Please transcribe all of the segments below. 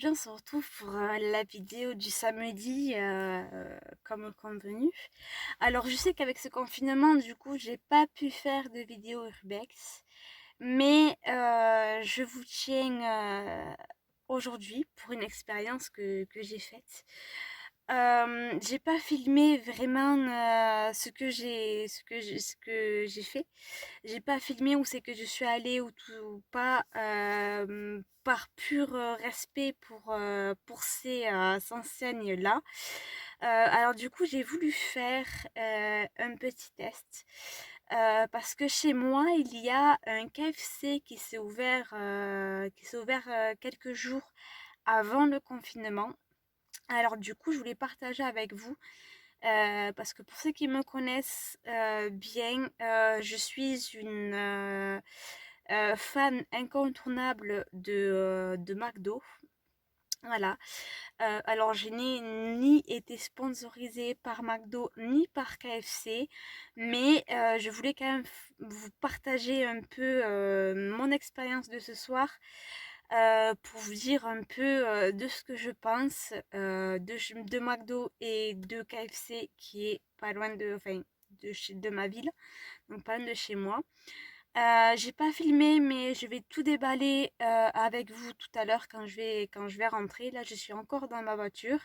aujourd'hui on se retrouve pour la vidéo du samedi comme convenu. Alors je sais qu'avec ce confinement du coup j'ai pas pu faire de vidéo urbex, mais je vous tiens aujourd'hui pour une expérience que j'ai faite. J'ai pas filmé vraiment ce que j'ai fait. J'ai pas filmé où c'est que je suis allée ou tout ou pas, par pur respect pour ces enseignes-là. Alors du coup, j'ai voulu faire un petit test. Parce que chez moi, il y a un KFC qui s'est ouvert quelques jours avant le confinement. Alors du coup, je voulais partager avec vous parce que pour ceux qui me connaissent bien, je suis une fan incontournable de McDo. Voilà. Alors, je n'ai ni été sponsorisée par McDo ni par KFC, mais je voulais quand même vous partager un peu mon expérience de ce soir pour vous dire un peu de ce que je pense de McDo et de KFC qui est pas loin enfin, de ma ville, donc pas loin de chez moi. J'ai pas filmé, mais je vais tout déballer avec vous tout à l'heure quand je vais rentrer. Là, je suis encore dans ma voiture.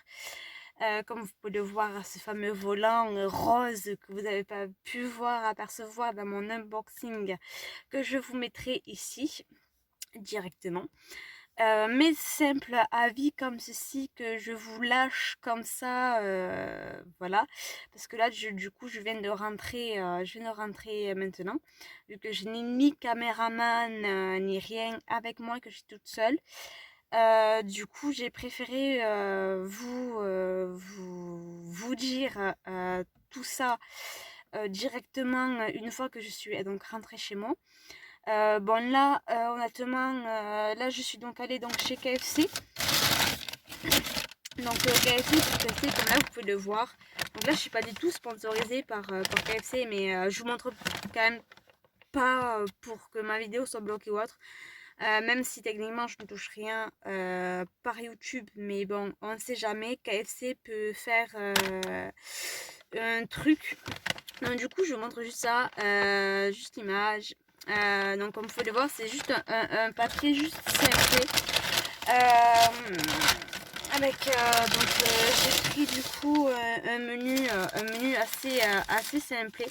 Comme vous pouvez le voir, ce fameux volant rose que vous n'avez pas pu apercevoir dans mon unboxing que je vous mettrai ici directement. Mes simples avis comme ceci que je vous lâche comme ça, voilà, parce que là du coup je viens de rentrer, maintenant, vu que je n'ai ni caméraman ni rien avec moi, que je suis toute seule. Du coup j'ai préféré vous dire tout ça directement une fois que je suis donc rentrée chez moi. Bon là, honnêtement, là je suis donc allée donc chez KFC. Donc KFC, comme là vous pouvez le voir. Donc là je suis pas du tout sponsorisée par KFC, mais je vous montre quand même pas pour que ma vidéo soit bloquée ou autre. Même si techniquement je ne touche rien par YouTube, mais bon, on ne sait jamais. KFC peut faire un truc. Donc du coup je vous montre juste ça, juste l'image. Donc comme vous pouvez le voir, c'est juste un papier juste simple. Avec j'ai pris du coup un menu assez simple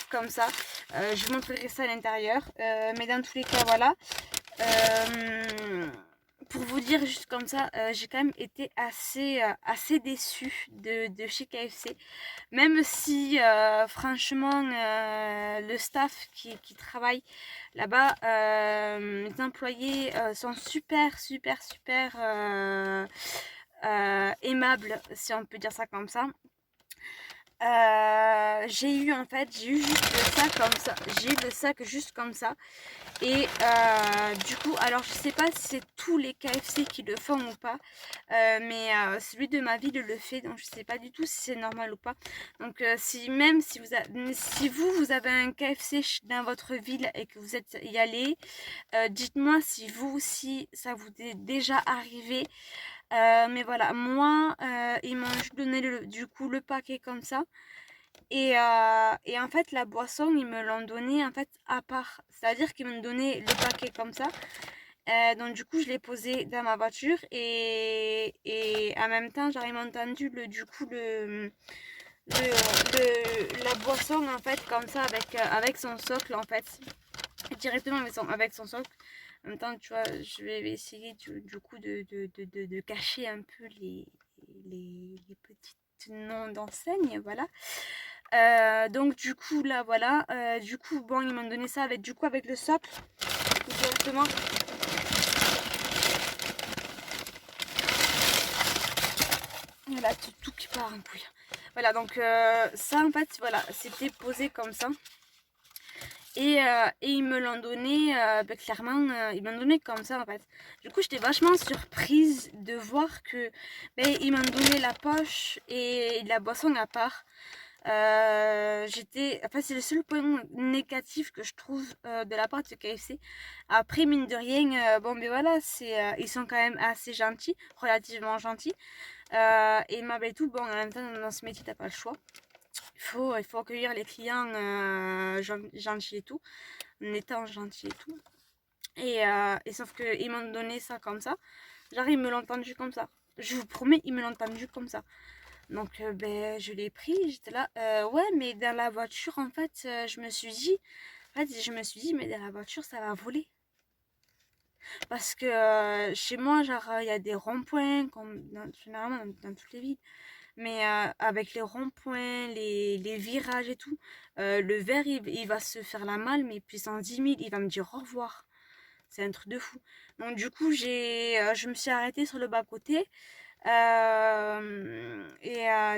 comme ça. Je vous montrerai ça à l'intérieur, mais dans tous les cas voilà. Pour vous dire juste comme ça, j'ai quand même été assez déçue de chez KFC. Même si franchement le staff qui travaille là-bas, les employés sont super aimables, si on peut dire ça comme ça. J'ai eu juste le sac comme ça, j'ai eu le sac juste comme ça. Et du coup, alors je sais pas si c'est tous les KFC qui le font ou pas, mais celui de ma ville le fait, donc je sais pas du tout si c'est normal ou pas. Donc si vous avez un KFC dans votre ville et que vous êtes y allé, dites-moi si vous aussi ça vous est déjà arrivé. Mais voilà, moi ils m'ont juste donné du coup le paquet comme ça. Et en fait, la boisson, ils me l'ont donné en fait à part. C'est-à-dire qu'ils m'ont donné le paquet comme ça. Donc du coup, je l'ai posé dans ma voiture et en même temps, j'ai entendu la boisson en fait comme ça avec son socle en fait. Directement avec son socle. En même temps, tu vois, je vais essayer du coup de cacher un peu les petites noms d'enseigne, voilà. Donc du coup là voilà, du coup bon ils m'ont donné ça avec le socle directement. Voilà, tout qui part en couille. Voilà, donc ça en fait voilà, c'était posé comme ça. Et ils me l'ont donné, clairement, ils m'ont donné comme ça en fait. Du coup, j'étais vachement surprise de voir que ils m'ont donné la poche et la boisson à part. Enfin, c'est le seul point négatif que je trouve de la part de KFC. Après, mine de rien, bon, ben voilà, ils sont quand même assez gentils, relativement gentils, aimables et tout. Bon, en même temps, dans ce métier, t'as pas le choix. Il faut accueillir les clients gentils et tout, en étant gentil et tout. Et sauf qu'ils m'ont donné ça comme ça. Genre, ils me l'ont tendu comme ça. Je vous promets, ils me l'ont tendu comme ça. Donc, ben, je l'ai pris. J'étais là. Ouais, mais dans la voiture, en fait, je me suis dit. Mais dans la voiture, ça va voler. Parce que chez moi, genre, il y a des ronds-points, comme généralement dans toutes les villes. Mais avec les ronds-points, les virages et tout, le verre, il va se faire la malle, mais puissance 10 000, il va me dire au revoir. C'est un truc de fou. Donc du coup, je me suis arrêtée sur le bas-côté.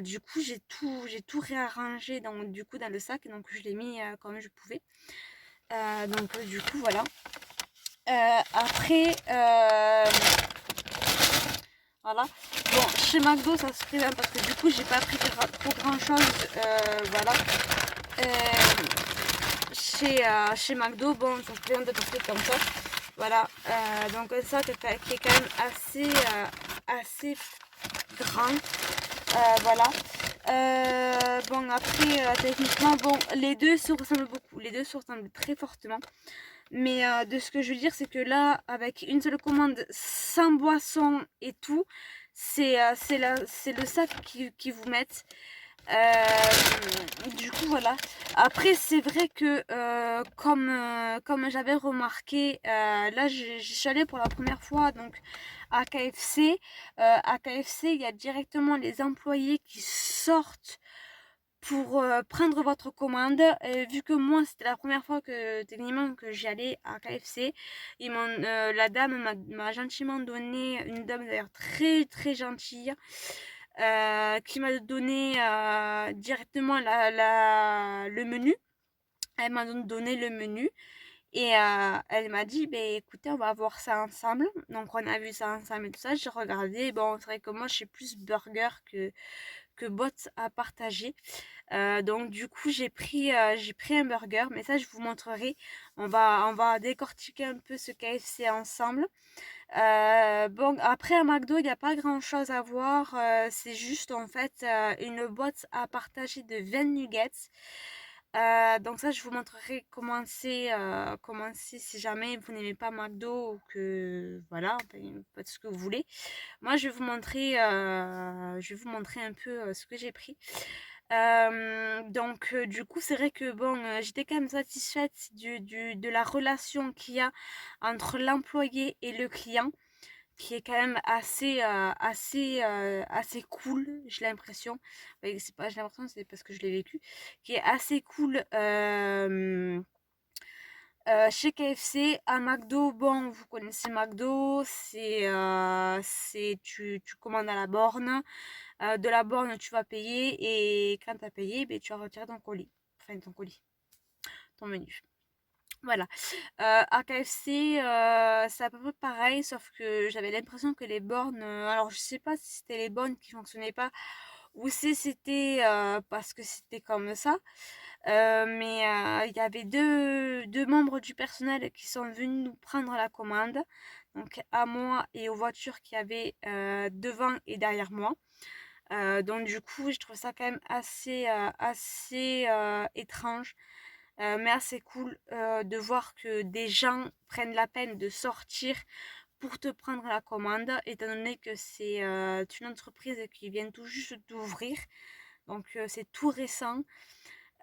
Du coup, j'ai tout réarrangé dans le sac. Donc je l'ai mis comme je pouvais. Du coup, voilà. Après, voilà. Bon, chez McDo, ça se présente parce que du coup, j'ai pas pris trop grand chose. Voilà. Chez McDo, bon, ça se présente parce que comme ça. Voilà. Donc, ça qui est quand même assez grand. Voilà. Bon, après, techniquement, bon, les deux se ressemblent beaucoup. Les deux se ressemblent très fortement. Mais de ce que je veux dire, c'est que là, avec une seule commande, sans boisson et tout, c'est le sac qui vous mettent. Du coup, voilà. Après, c'est vrai que comme j'avais remarqué, là, je suis allée pour la première fois donc à KFC. À KFC, il y a directement les employés qui sortent pour prendre votre commande. Vu que moi c'était la première fois que techniquement que j'y allais à KFC, la dame m'a gentiment donné, une dame d'ailleurs très très gentille, qui m'a donné directement le menu. Elle m'a donné le menu et elle m'a dit, ben écoutez, on va voir ça ensemble. Donc on a vu ça ensemble et tout ça. J'ai regardé. Bon, c'est vrai que moi je suis plus burger que bots à partager. Donc du coup j'ai pris un burger, mais ça je vous montrerai. On va décortiquer un peu ce KFC ensemble. Bon, après à McDo il n'y a pas grand chose à voir. C'est juste en fait une boîte à partager de 20 nuggets. Donc ça je vous montrerai comment c'est si jamais vous n'aimez pas McDo ou que voilà, faites ce que vous voulez. Moi je vais vous montrer un peu ce que j'ai pris. Du coup, c'est vrai que bon, j'étais quand même satisfaite de la relation qu'il y a entre l'employé et le client, qui est quand même assez cool, j'ai l'impression. C'est pas, j'ai l'impression, c'est parce que je l'ai vécu, qui est assez cool. Chez KFC, à McDo, bon, vous connaissez McDo, tu commandes à la borne. De la borne, tu vas payer et quand tu as payé, ben, tu vas retirer ton colis. Enfin, ton colis, ton menu. Voilà. À KFC, c'est à peu près pareil, sauf que j'avais l'impression que les bornes. Alors, je sais pas si c'était les bornes qui fonctionnaient pas ou si c'était parce que c'était comme ça. Mais il y avait deux membres du personnel qui sont venus nous prendre la commande. Donc, à moi et aux voitures qui avaient devant et derrière moi. Donc du coup, je trouve ça quand même assez étrange, mais assez cool de voir que des gens prennent la peine de sortir pour te prendre la commande, étant donné que c'est une entreprise qui vient tout juste d'ouvrir, donc c'est tout récent.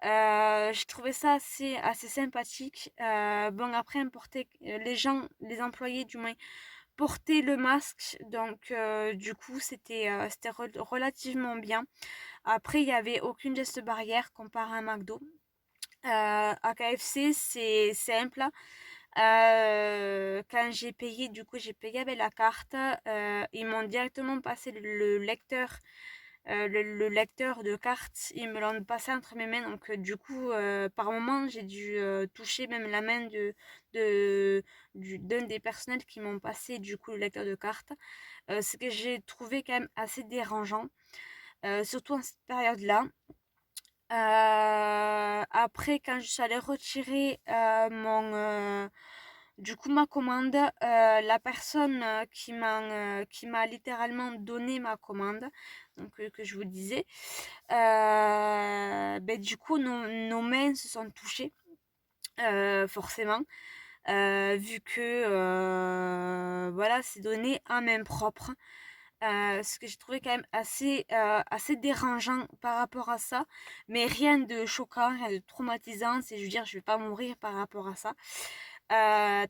Je trouvais ça assez sympathique. Bon, après, les employés du moins, porter le masque, donc du coup c'était relativement bien. Après il n'y avait aucune geste barrière comparé à un McDo. À KFC c'est simple. Quand j'ai payé, du coup j'ai payé avec la carte. Ils m'ont directement passé le lecteur de carte, ils me l'ont passé entre mes mains. Donc du coup par moment j'ai dû toucher même la main d'un des personnels qui m'ont passé du coup le lecteur de carte. Ce que j'ai trouvé quand même assez dérangeant, surtout en cette période là. Après, quand je suis allée retirer du coup ma commande, la personne qui m'a littéralement donné ma commande, donc que je vous disais, ben, du coup nos mains se sont touchées, forcément, vu que voilà, c'est donné à main propre. Ce que j'ai trouvé quand même assez dérangeant par rapport à ça, mais rien de choquant, rien de traumatisant, c'est je veux dire je vais pas mourir par rapport à ça.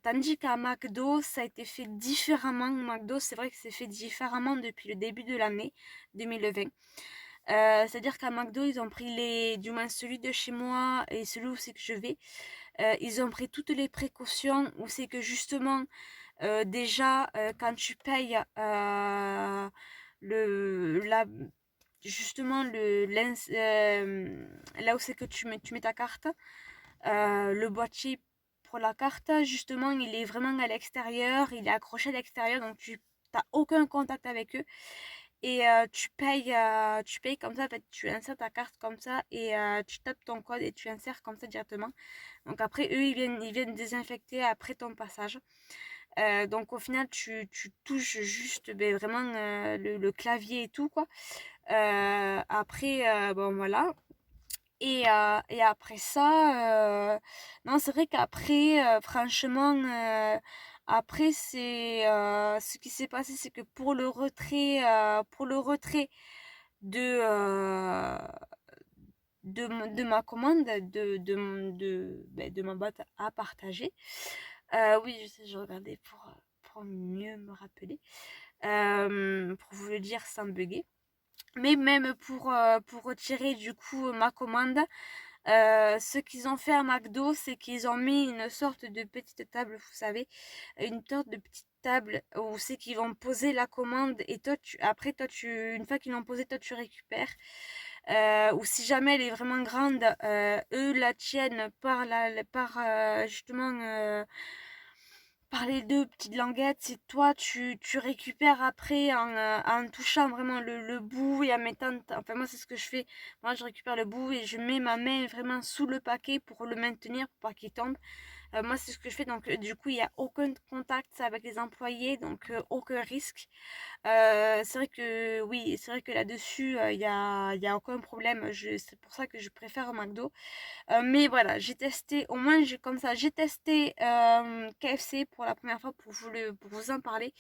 Tandis qu'à McDo, ça a été fait différemment. McDo, c'est vrai que c'est fait différemment depuis le début de l'année 2020. C'est-à-dire qu'à McDo, ils ont pris du moins celui de chez moi et celui où c'est que je vais, ils ont pris toutes les précautions où c'est que justement, déjà, quand tu payes la, justement là où c'est que tu mets ta carte, le boîtier pour la carte, justement, il est vraiment à l'extérieur, il est accroché à l'extérieur, donc tu n'as aucun contact avec eux. Et tu payes comme ça, en fait, tu insères ta carte comme ça et tu tapes ton code et tu insères comme ça directement. Donc après, eux, ils viennent désinfecter après ton passage. Donc au final, tu touches juste ben, vraiment le clavier et tout, quoi. Après, bon voilà. Et après ça, non, c'est vrai qu'après, franchement, après, ce qui s'est passé, c'est que pour le retrait de, euh, de ma commande, ben, de ma boîte à partager, oui, je sais, je regardais pour mieux me rappeler, pour vous le dire sans bugger. Mais même pour retirer du coup ma commande, ce qu'ils ont fait à McDo, c'est qu'ils ont mis une sorte de petite table, vous savez, une sorte de petite table où c'est qu'ils vont poser la commande et toi, une fois qu'ils l'ont posée, toi, tu récupères. Ou si jamais elle est vraiment grande, eux la tiennent justement par les deux petites languettes, c'est toi, tu récupères après en touchant vraiment le bout et en mettant, enfin moi c'est ce que je fais, moi je récupère le bout et je mets ma main vraiment sous le paquet pour le maintenir, pour pas qu'il tombe. Moi, c'est ce que je fais. Donc, du coup, il n'y a aucun contact avec les employés, donc aucun risque. C'est vrai que oui, c'est vrai que là-dessus, il y a aucun problème. C'est pour ça que je préfère McDo. Mais voilà, j'ai testé, au moins comme ça, j'ai testé KFC pour la première fois pour vous en parler.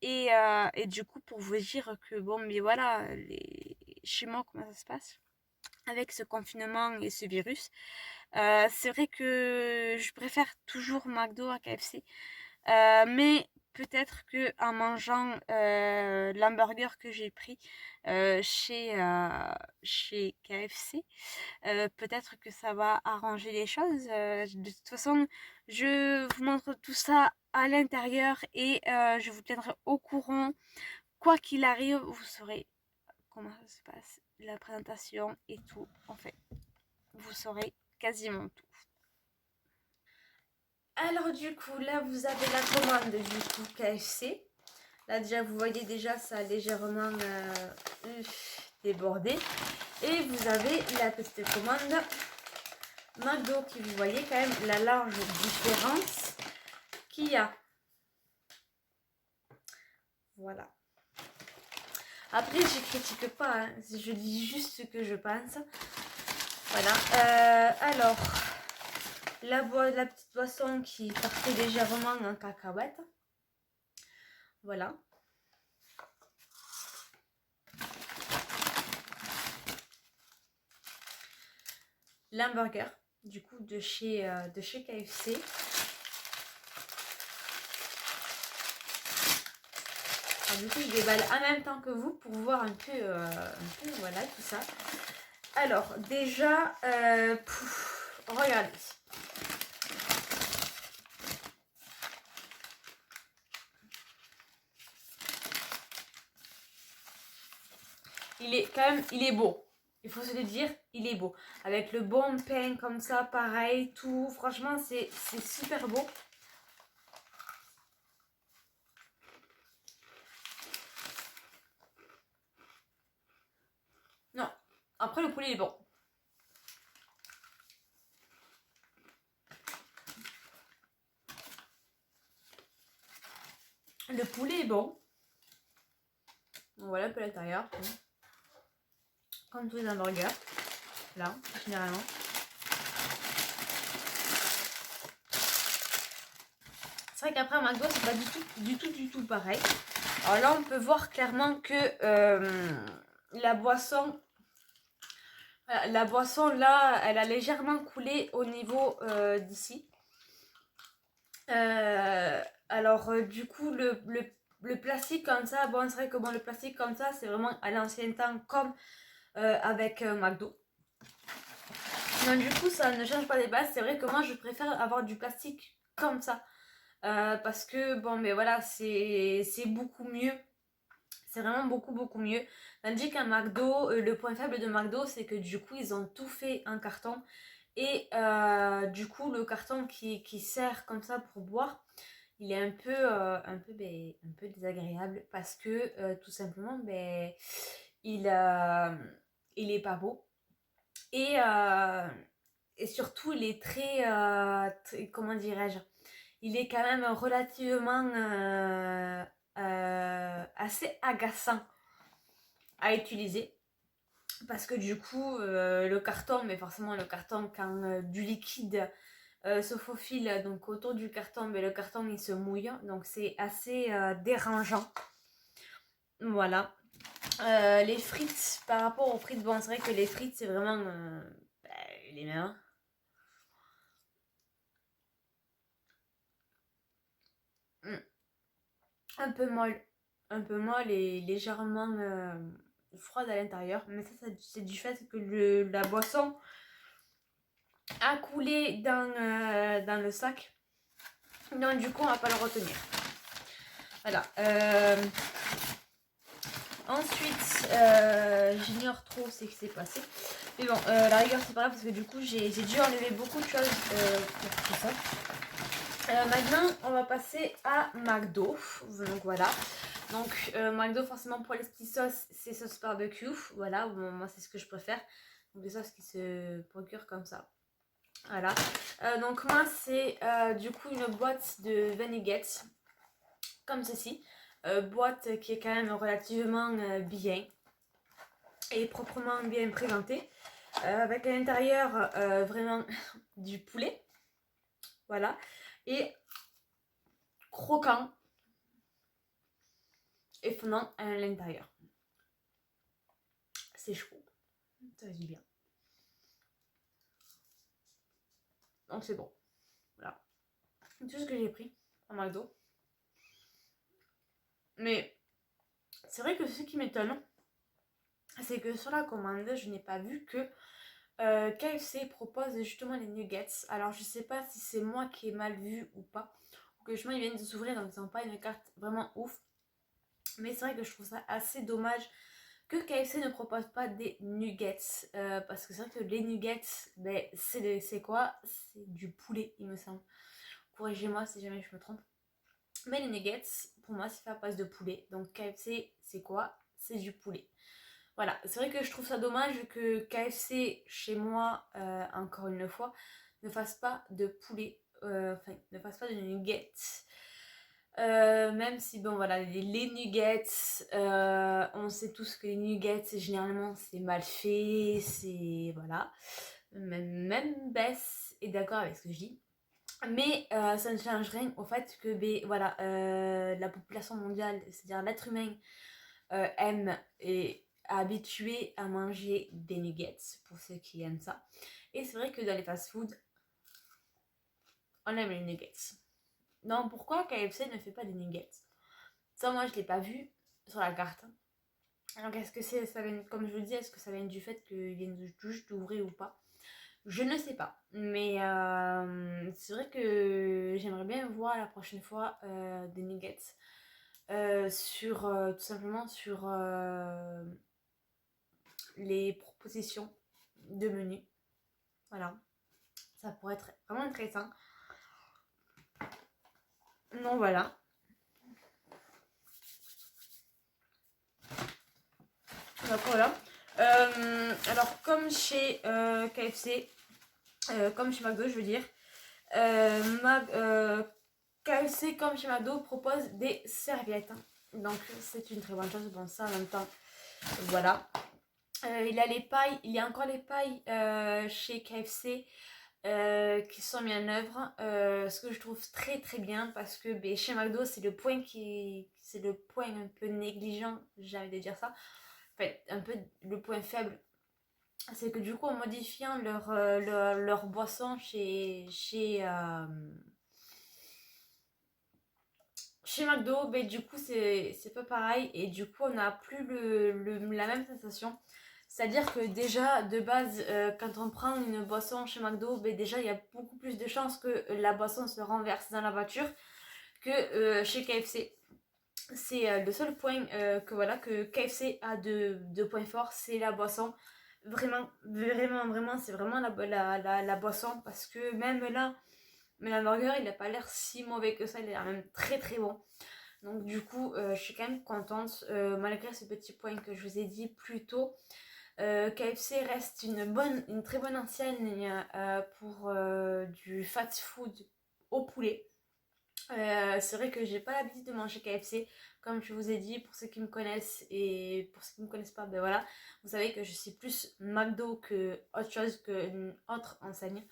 Et du coup, pour vous dire que bon, mais voilà, chez moi, comment ça se passe avec ce confinement et ce virus. C'est vrai que je préfère toujours McDo à KFC. Mais peut-être que en mangeant l'hamburger que j'ai pris chez KFC, peut-être que ça va arranger les choses. De toute façon, je vous montre tout ça à l'intérieur et je vous tiendrai au courant. Quoi qu'il arrive, vous saurez comment ça se passe, la présentation et tout. En fait, vous saurez quasiment tout. Alors du coup, là vous avez la commande du coup KFC. Là déjà vous voyez déjà ça a légèrement débordé. Et vous avez la petite commande McDo qui vous voyez quand même la large différence qu'il y a. Voilà. Après je critique pas, hein, je dis juste ce que je pense. Voilà. Alors la petite boisson qui partait légèrement en cacahuète. Voilà. L'hamburger du coup de chez KFC. Alors, du coup je déballe en même temps que vous pour voir un peu voilà tout ça. Alors déjà regardez. Il est beau. Il faut se le dire, il est beau. Avec le bon pain comme ça, pareil, tout. Franchement, c'est super beau. Non. Après, le poulet est bon. c'est bon. Donc voilà un peu l'intérieur. Comme tous les hamburgers. Là, généralement. C'est vrai qu'après un McDo, c'est pas du tout pareil. Alors là, on peut voir clairement que la boisson là, elle a légèrement coulé au niveau d'ici. Du coup, le plastique comme ça, bon, c'est vrai que bon, le plastique comme ça, c'est vraiment à l'ancien temps comme avec McDo. Donc du coup, ça ne change pas les bases. C'est vrai que moi, je préfère avoir du plastique comme ça. Parce que, bon, mais voilà, c'est beaucoup mieux. C'est vraiment beaucoup mieux. Tandis qu'un McDo, le point faible de McDo, c'est que du coup, ils ont tout fait en carton. Et du coup, le carton qui sert comme ça pour boire, il est un peu désagréable parce que tout simplement, il, il est pas beau. Et, et surtout, il est très comment dirais-je, il est quand même relativement assez agaçant à utiliser. Parce que du coup, le carton, mais forcément le carton, quand du liquide se faufile donc autour du carton, le carton il se mouille. Donc c'est assez dérangeant. Voilà. Les frites, par rapport aux frites, bon, c'est vrai que les frites, c'est vraiment les mêmes. Un peu molle et légèrement froide à l'intérieur. Mais ça c'est du fait que la boisson a coulé dans le sac. Donc du coup, on va pas le retenir. Voilà. Ensuite, j'ignore trop ce qui s'est passé. Mais bon, la rigueur, c'est pas grave parce que du coup, j'ai dû enlever beaucoup de choses pour tout ça. Maintenant, on va passer à McDo. Donc voilà. Donc McDo, forcément, pour les petites sauces, c'est sauce barbecue. Voilà, bon, moi, c'est ce que je préfère. Donc des sauces qui se procurent comme ça. Voilà. Donc moi, c'est du coup une boîte de 20 nuggets. Comme ceci. Boîte qui est quand même relativement bien et proprement bien présentée. Avec à l'intérieur vraiment du poulet. Voilà. Et croquant et fondant à l'intérieur. C'est chaud. Ça se dit bien. Donc c'est bon. Voilà. C'est tout ce que j'ai pris à McDo. Mais c'est vrai que ce qui m'étonne, c'est que sur la commande, je n'ai pas vu que KFC propose justement les nuggets. Alors je sais pas si c'est moi qui ai mal vu ou pas. Ou que justement ils viennent de s'ouvrir donc ils n'ont pas une carte vraiment ouf. Mais c'est vrai que je trouve ça assez dommage que KFC ne propose pas des nuggets. Parce que c'est vrai que les nuggets, c'est quoi? C'est du poulet il me semble. Corrigez-moi si jamais je me trompe. Mais les nuggets, pour moi, c'est fait à base de poulet. Donc KFC, c'est quoi? C'est du poulet. Voilà, c'est vrai que je trouve ça dommage que KFC, chez moi, encore une fois, ne fasse pas de poulet, ne fasse pas de nuggets. Même si, bon, voilà, les nuggets, on sait tous que les nuggets, généralement, c'est mal fait, c'est, voilà. Même Bess est d'accord avec ce que je dis. Mais ça ne change rien au fait que voilà, la population mondiale, c'est-à-dire l'être humain, aime et habitué à manger des nuggets, pour ceux qui aiment ça. Et c'est vrai que dans les fast-food, on aime les nuggets. Donc pourquoi KFC ne fait pas des nuggets? Ça, moi, je ne l'ai pas vu sur la carte. Donc est-ce que ça vient, comme je vous dis, est-ce que ça vient du fait qu'ils viennent juste d'ouvrir ou pas? Je ne sais pas, mais c'est vrai que j'aimerais bien voir la prochaine fois des nuggets tout simplement sur les propositions de menu. Voilà, ça pourrait être vraiment intéressant. Donc voilà. Donc voilà. Alors comme chez KFC, comme chez McDo, je veux dire, KFC comme chez McDo propose des serviettes. Donc c'est une très bonne chose. Bon, ça en même temps, voilà. Il a les pailles, il y a encore les pailles chez KFC qui sont mis en œuvre, ce que je trouve très très bien parce que ben, chez McDo c'est le point un peu négligent, j'ai envie de dire ça, enfin un peu le point faible, c'est que du coup en modifiant leur boisson chez McDo, ben, du coup c'est pas pareil et du coup on n'a plus la même sensation. C'est-à-dire que déjà de base quand on prend une boisson chez McDo, ben, déjà il y a beaucoup plus de chances que la boisson se renverse dans la voiture que chez KFC. C'est le seul point que voilà que KFC a de points forts, c'est la boisson. Vraiment, vraiment, vraiment, c'est vraiment la boisson parce que même là, mais l'hamburger il n'a pas l'air si mauvais que ça, il a l'air même très très bon. Donc du coup, je suis quand même contente, malgré ce petit point que je vous ai dit plus tôt. KFC reste une très bonne enseigne pour du fast food au poulet. C'est vrai que j'ai pas l'habitude de manger KFC, comme je vous ai dit, pour ceux qui me connaissent et pour ceux qui me connaissent pas, ben voilà, vous savez que je suis plus McDo que autre chose qu'une autre enseigne.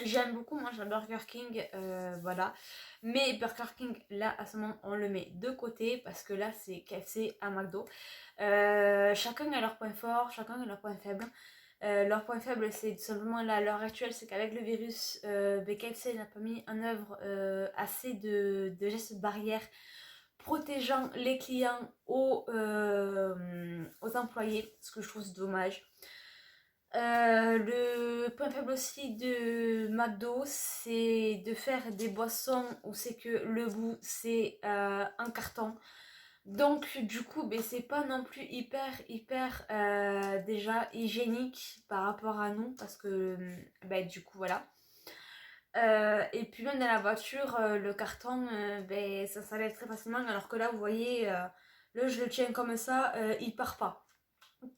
J'aime beaucoup manger Burger King, voilà. Mais Burger King, là, à ce moment, on le met de côté parce que là, c'est KFC à McDo. Chacun a leur point fort, chacun a leur point faible. Leur point faible, c'est tout simplement là, à l'heure actuelle, c'est qu'avec le virus, KFC n'a pas mis en œuvre assez de gestes barrières protégeant les clients aux employés, ce que je trouve dommage. Le point faible aussi de McDo, c'est de faire des boissons où c'est que le goût c'est un carton. Donc du coup, ben, c'est pas non plus hyper déjà hygiénique par rapport à nous parce que ben, du coup voilà. Et puis même dans la voiture, le carton, ben, ça s'enlève très facilement alors que là vous voyez, là je le tiens comme ça, il part pas.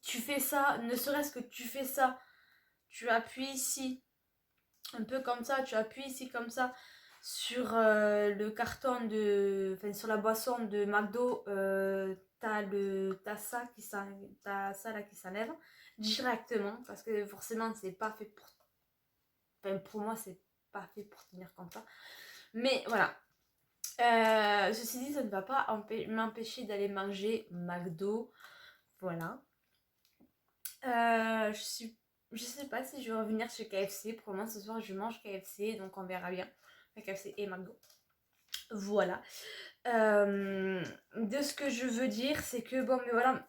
Tu fais ça, ne serait-ce que tu fais ça, tu appuies ici, un peu comme ça, tu appuies ici comme ça sur le carton enfin sur la boisson de McDo, t'as ça là qui s'enlève directement parce que forcément c'est pas fait pour, enfin pour moi c'est pas fait pour tenir comme ça. Mais voilà. Ceci dit, ça ne va pas m'empêcher d'aller manger McDo. Voilà. Je sais pas si je vais revenir chez KFC. Pour le moment, ce soir, je mange KFC, donc on verra bien. KFC et McDo. Voilà. De ce que je veux dire, c'est que bon, mais voilà.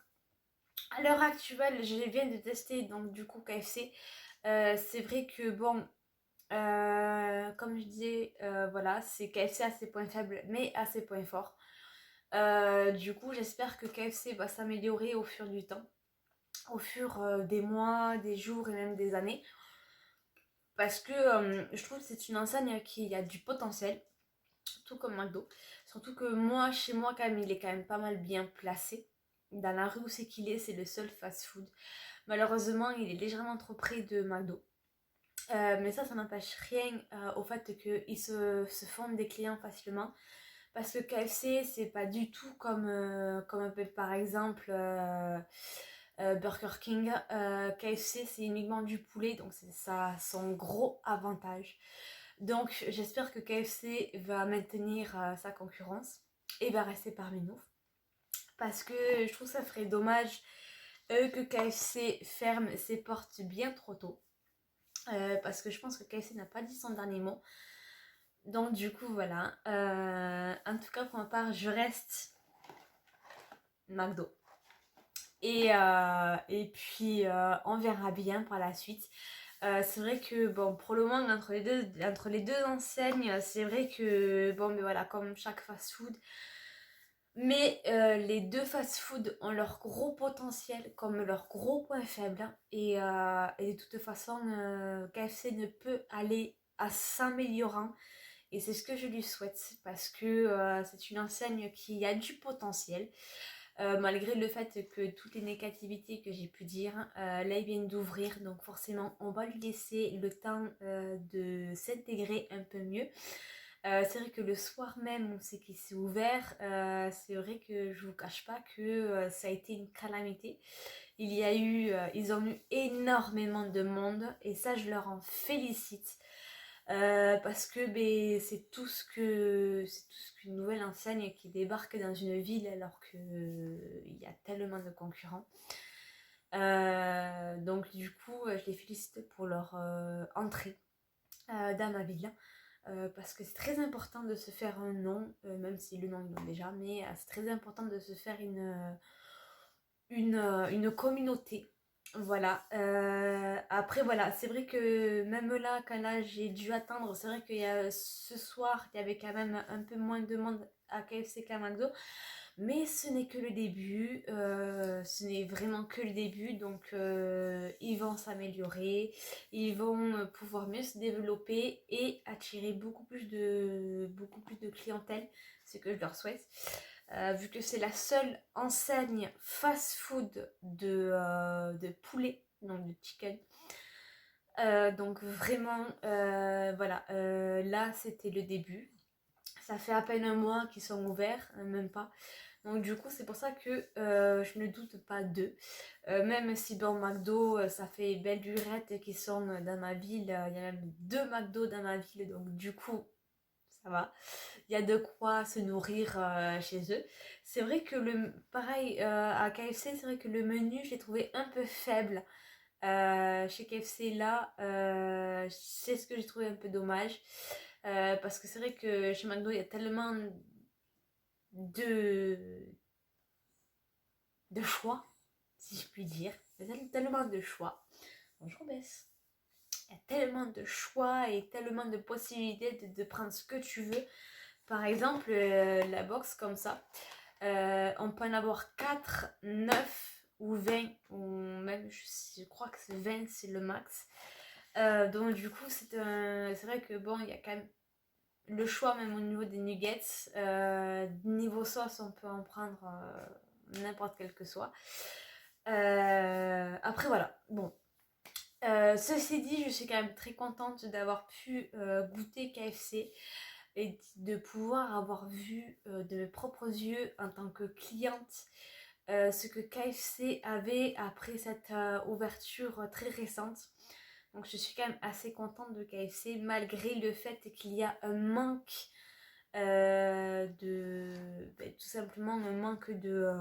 À l'heure actuelle, je viens de tester donc du coup KFC. C'est vrai que bon, comme je disais, voilà, c'est KFC à ses points faibles, mais à ses points forts. Du coup, j'espère que KFC va s'améliorer au fur du temps, au fur des mois, des jours et même des années. Parce que je trouve que c'est une enseigne qui a du potentiel, tout comme McDo. Surtout que moi, chez moi, quand même, il est quand même pas mal bien placé. Dans la rue où c'est qu'il est, c'est le seul fast-food. Malheureusement, il est légèrement trop près de McDo. Mais ça n'empêche rien au fait qu'ils se font des clients facilement. Parce que KFC, c'est pas du tout comme par exemple Burger King. KFC, c'est uniquement du poulet, donc c'est ça son gros avantage. Donc j'espère que KFC va maintenir sa concurrence et va rester parmi nous. Parce que je trouve ça ferait dommage que KFC ferme ses portes bien trop tôt. Parce que je pense que KFC n'a pas dit son dernier mot. Donc du coup voilà. En tout cas pour ma part, je reste McDo. Et puis on verra bien par la suite. C'est vrai que bon, pour le moment entre les deux enseignes, c'est vrai que bon, mais voilà, comme chaque fast-food, mais les deux fast-food ont leur gros potentiel comme leur gros point faible. Et de toute façon, KFC ne peut aller à s'améliorant. Et c'est ce que je lui souhaite parce que c'est une enseigne qui a du potentiel. Malgré le fait que toutes les négativités que j'ai pu dire, là ils viennent d'ouvrir, donc forcément on va lui laisser le temps de s'intégrer un peu mieux. C'est vrai que le soir même, on sait qu'il s'est ouvert. C'est vrai que je vous cache pas que ça a été une calamité. Ils ont eu énormément de monde et ça, je leur en félicite. Parce que ben, c'est tout ce qu'une nouvelle enseigne qui débarque dans une ville alors que il y a tellement de concurrents. Donc du coup, je les félicite pour leur entrée dans ma ville. Parce que c'est très important de se faire un nom, même si le nom ils l'ont déjà, mais c'est très important de se faire une communauté. Voilà. Après, voilà, c'est vrai que même là, quand là j'ai dû attendre, c'est vrai qu'il y a ce soir, il y avait quand même un peu moins de monde à KFC qu'à McDo. Mais ce n'est que le début, ce n'est vraiment que le début, donc ils vont s'améliorer, ils vont pouvoir mieux se développer et attirer beaucoup plus de clientèle, ce que je leur souhaite. Vu que c'est la seule enseigne fast-food de poulet, donc de chicken. Donc vraiment, voilà, là c'était le début. Ça fait à peine un mois qu'ils sont ouverts, même pas. Donc du coup, c'est pour ça que je ne doute pas d'eux. Même si bon, McDo, ça fait belle lurette qu'ils sont dans ma ville. Il y a même 2 McDo dans ma ville, donc du coup, ça va. Il y a de quoi se nourrir chez eux. C'est vrai que pareil, à KFC, c'est vrai que le menu, je l'ai trouvé un peu faible. Chez KFC, là, c'est ce que j'ai trouvé un peu dommage. Parce que c'est vrai que chez McDo, il y a tellement de, de choix, si je puis dire. Il y a tellement de choix. Bonjour Bess. Il y a tellement de choix et tellement de possibilités de prendre ce que tu veux. Par exemple, la box comme ça, on peut en avoir 4, 9 ou 20, ou même je crois que c'est 20, c'est le max. Donc du coup, c'est vrai que bon, il y a quand même le choix même au niveau des nuggets. Niveau sauce, on peut en prendre n'importe quel que soit. Après voilà, bon. Ceci dit, je suis quand même très contente d'avoir pu goûter KFC et de pouvoir avoir vu de mes propres yeux en tant que cliente ce que KFC avait après cette ouverture très récente. Donc je suis quand même assez contente de KFC malgré le fait qu'il y a un manque tout simplement un manque de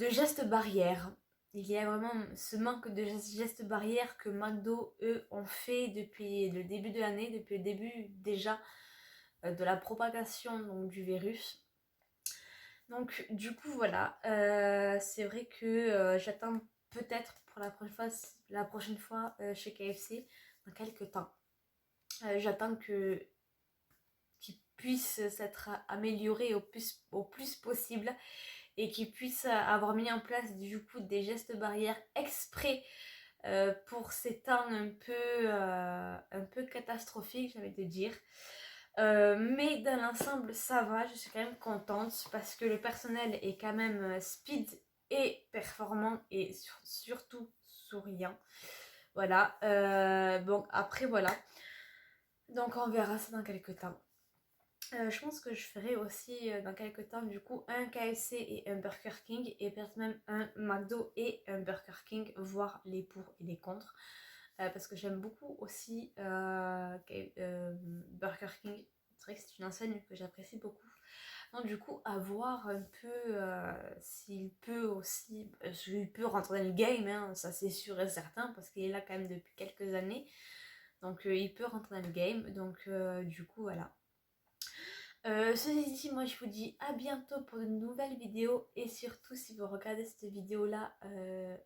gestes barrières. Il y a vraiment ce manque de gestes barrières que McDo, eux, ont fait depuis le début de l'année, depuis le début déjà de la propagation donc, du virus. Donc du coup voilà, c'est vrai que j'attends peut-être pour la prochaine fois chez KFC dans quelques temps. J'attends qu'ils puissent s'être améliorés au plus possible et qu'ils puissent avoir mis en place du coup des gestes barrières exprès pour ces temps un peu catastrophiques, j'avais de dire. Mais dans l'ensemble, ça va, je suis quand même contente parce que le personnel est quand même speed et performant et surtout souriant. Voilà. Bon, après, voilà. Donc, on verra ça dans quelques temps. Je pense que je ferai aussi dans quelques temps du coup un KFC et un Burger King et peut-être même un McDo et un Burger King, voir les pour et les contre. Parce que j'aime beaucoup aussi Burger King. C'est vrai que c'est une enseigne que j'apprécie beaucoup. Donc du coup, à voir un peu s'il peut aussi... il peut rentrer dans le game, hein, ça c'est sûr et certain, parce qu'il est là quand même depuis quelques années. Donc il peut rentrer dans le game. Donc du coup, voilà. Ceci dit, moi je vous dis à bientôt pour de nouvelles vidéos et surtout si vous regardez cette vidéo là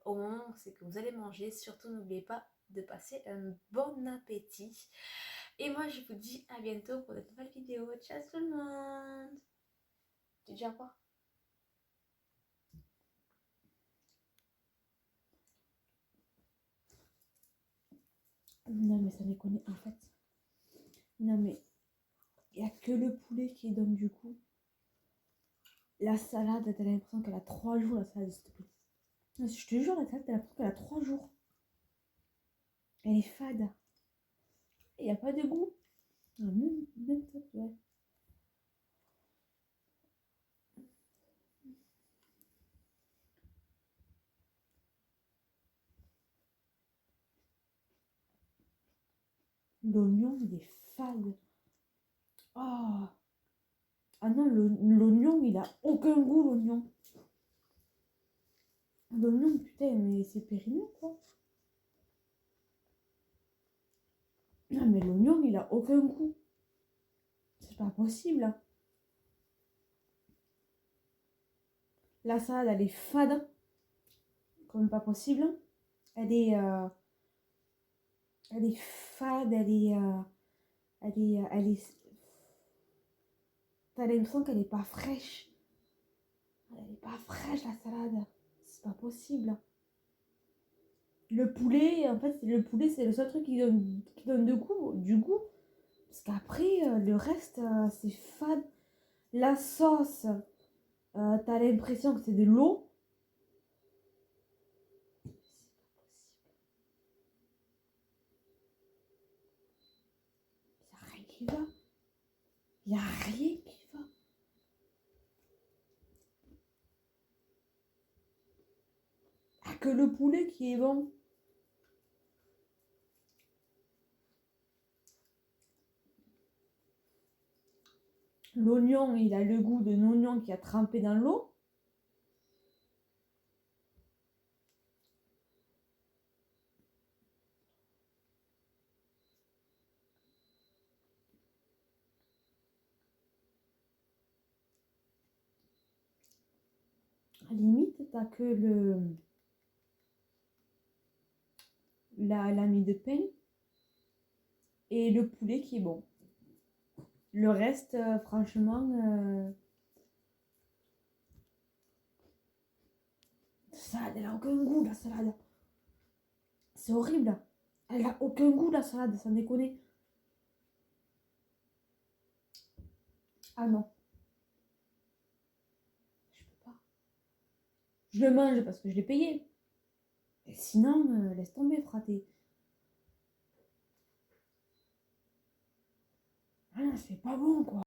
au moment où c'est que vous allez manger, surtout n'oubliez pas de passer un bon appétit. Et moi je vous dis à bientôt pour de nouvelles vidéos. Ciao tout le monde. Tu dis au revoir. Non mais ça déconne en fait. Non mais il n'y a que le poulet qui donne du coup. La salade, t'as l'impression qu'elle a 3 jours la salade s'il te plaît. Non, je te jure, la salade, t'as l'impression qu'elle a 3 jours. Elle est fade. Il n'y a pas de goût. Ah, même ça, ouais. L'oignon, il est fade. Ah, ah non, l'oignon, il a aucun goût, l'oignon. L'oignon, putain, mais c'est périmé, quoi. Non, mais l'oignon, il a aucun goût. C'est pas possible, hein. La salade, elle est fade. Comme pas possible, hein. Elle est, euh, elle est fade, elle est... T'as l'impression qu'elle est pas fraîche. Elle est pas fraîche, la salade. C'est pas possible. Le poulet, en fait, le poulet, c'est le seul truc qui donne du goût. Parce qu'après, le reste, c'est fade. La sauce, t'as l'impression que c'est de l'eau. C'est pas possible. Y a rien qui va. Y a rien qui va. Ah, que le poulet qui est bon. L'oignon, il a le goût d'un oignon qui a trempé dans l'eau. À la limite, t'as que la mie de pain et le poulet qui est bon. Le reste, franchement, la salade, elle a aucun goût, la salade. C'est horrible. Elle a aucun goût, la salade, sans déconner. Ah non, je peux pas. Je le mange parce que je l'ai payé. Et sinon, laisse tomber, fraté. Ah non, c'est pas bon, quoi.